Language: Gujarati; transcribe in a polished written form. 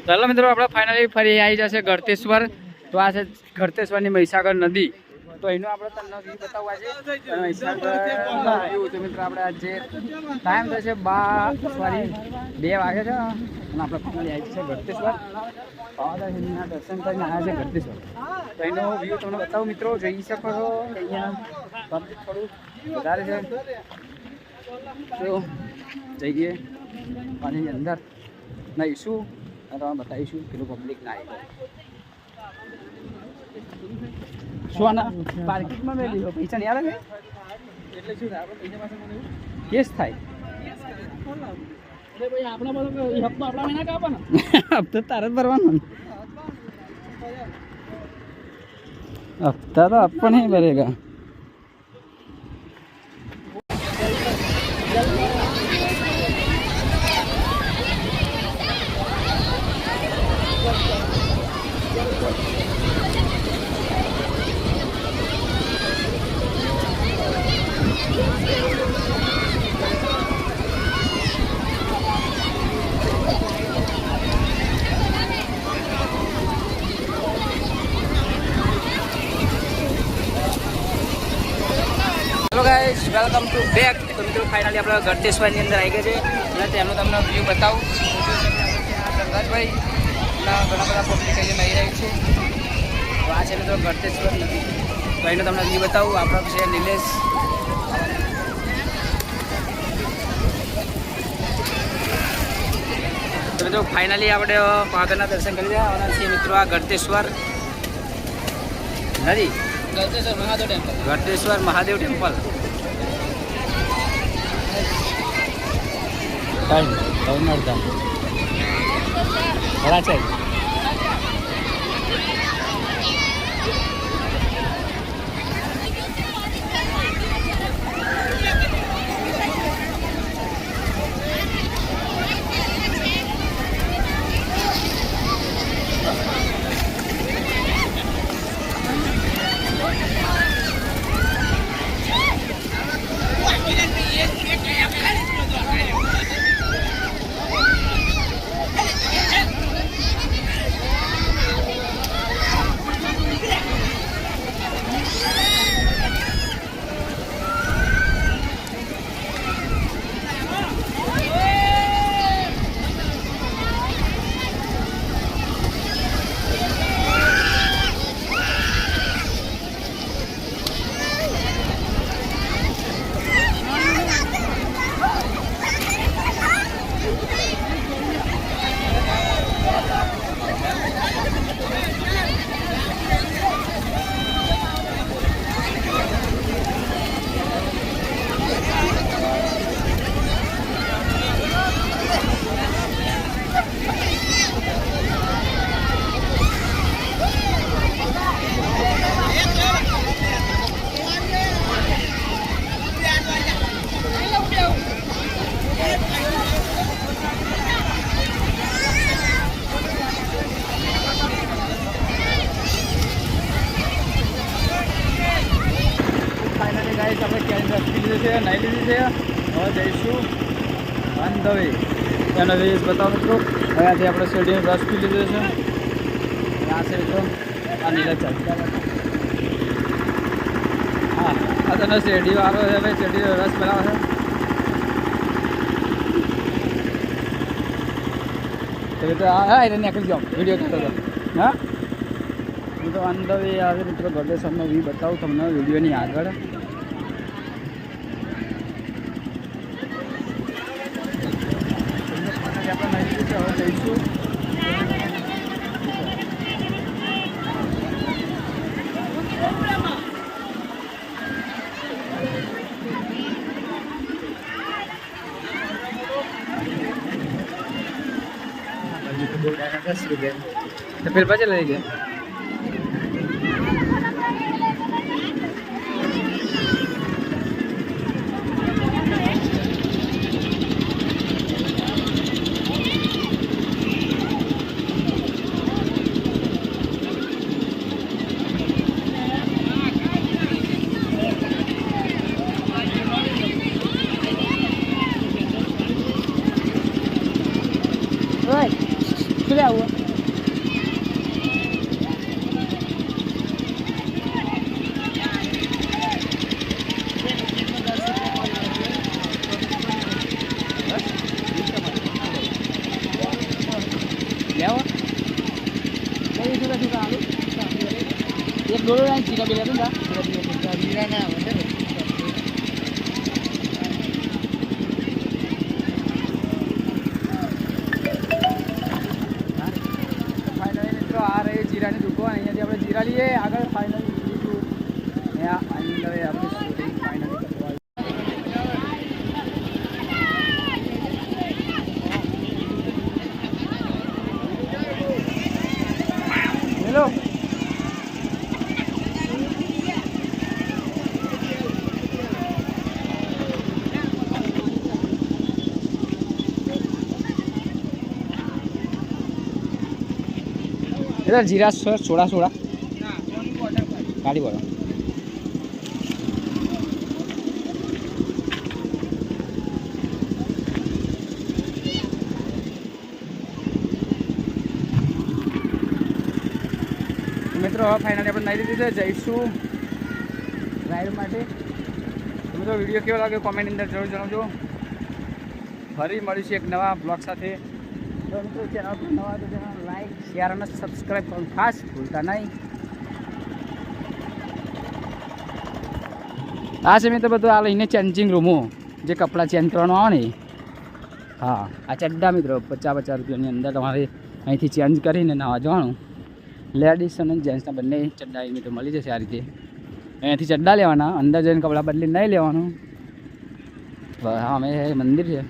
ચાલો મિત્રો આપણે ફાઇનલી ફરી આવી જશે ગળતેશ્વર. તો આ છે ગળતેશ્વરની મહીસાગર નદી. તો એનો આપણે તમને વ્યૂ બતાવવા છે મહીસાગર વ્યૂ. તો મિત્રો આપણે આજે ટાઈમ થશે 2 વાગે છે અને આપણે ફાઇનલી આવી છે ગળતેશ્વર. પાવાગઢના દર્શન કરીને આવ્યા છે ગળતેશ્વર. તો એનો વ્યૂ તમને બતાવું મિત્રો. જોઈ શકો છો અહીંયા પબ્લિક થોડું વધારે છે. તો જઈએ પાણીની અંદર નહીશું અને તમે બતાવીશું કેટલું પબ્લિક ના આવી. શું આના માર્કેટમાં મેં લીધો પૈસા નહીં આવે ને એટલે શું થાય આપણે પૈસા પાસે મને કેસ થાય. આપણા બધો હપ્તો આપણા મહિના કાપવાનો હપ્તો તારે જ ભરવાનો. હપ્તા તો આપવા નહીં ભરેગા. Hello guys, welcome to back. તો મિત્રો ફાઇનલી આપણે ગળતેશ્વરની અંદર આવી ગયા છે અને તેમનું તમને વ્યૂ બતાવું. પ્રકાશભાઈ ઘણા બધા પબ્લિક અહીંયા આવી રહી છે. તો આ છે મિત્રો ગળતેશ્વર નદી. તો એનું તમને વ્યૂ બતાવું. આપણો છે નિલેશ. તો મિત્રો ફાઇનલી આપણે પાવાગઢના દર્શન કરી રહ્યા છીએ મિત્રો. આ ગળતેશ્વર નદી, ગળતેશ્વર મહાદેવ ટેમ્પલ. છે આપણે ક્યાંય રસ પી લીધું છે, નાહી લીધી છે. હવે જઈશું ઓન ધ વે. એનો વેઝ બતાવો મિત્રો. અહીંયાથી આપણે શેરડીનો રસ પી લીધો છે. આ છે તો આ નીલા ચાલ. હા, આ તને શેરડીવાળો છે ભાઈ. શેરડીનો રસ બનાવે છે. તો હા એને નીકળી જાઓ. વિડીયો કરતો હતો. હા, હું તો ઓન ધ વે આવે મિત્રો. ગળતેશ્વરનો વ્યૂ બતાવું તમને વિડીયોની આગળ. જઈશું तो फिर बचे लगे गया. Rồi, cứ đâu એક ડોલો જીરા બી લેતું જીરા ના આવે ને ફાઇનલી મિત્રો આ રહી જીરાની દુકાન. અહીંયાથી આપણે જીરા લઈએ આગળ. ફાઇનલી લીધું અહીંયા અંદર આપણે શૂટિંગ ફાઇનલી કરવા હેલો એટલે જીરા સોડા સોડા કાઢી પડો. મિત્રો હવે ફાઇનલી આપણે નાઈ લીધી છે. જઈશું રાઈડ માટે. તો મિત્રો વિડીયો કેવો લાગ્યો કોમેન્ટ અંદર જરૂર જણાવજો. ફરી મળીશું એક નવા બ્લોગ સાથે. તો મિત્રો ચેનલ પર નવા તો ચેનલ લાઈક શેર અને સબસ્ક્રાઈબ કરવાનું ખાસ ભૂલતા નહીં. આ છે મિત્રો બધું આ લઈને ચેન્જિંગ રૂમો જે કપડાં ચેન્જ કરવાનું આવે ને. હા આ ચડ્ડા મિત્રો 50-50 રૂપિયાની અંદર તમારે અહીંથી ચેન્જ કરીને નવા જવાનું. લેડીઝ અને જેન્ટ્સના બંને ચડ્ડા મિત્રો મળી જશે આ રીતે. અહીંયાથી ચડ્ડા લેવાના, અંદર જઈને કપડાં બદલી નહીં લેવાનું. હા અમે મંદિર છે.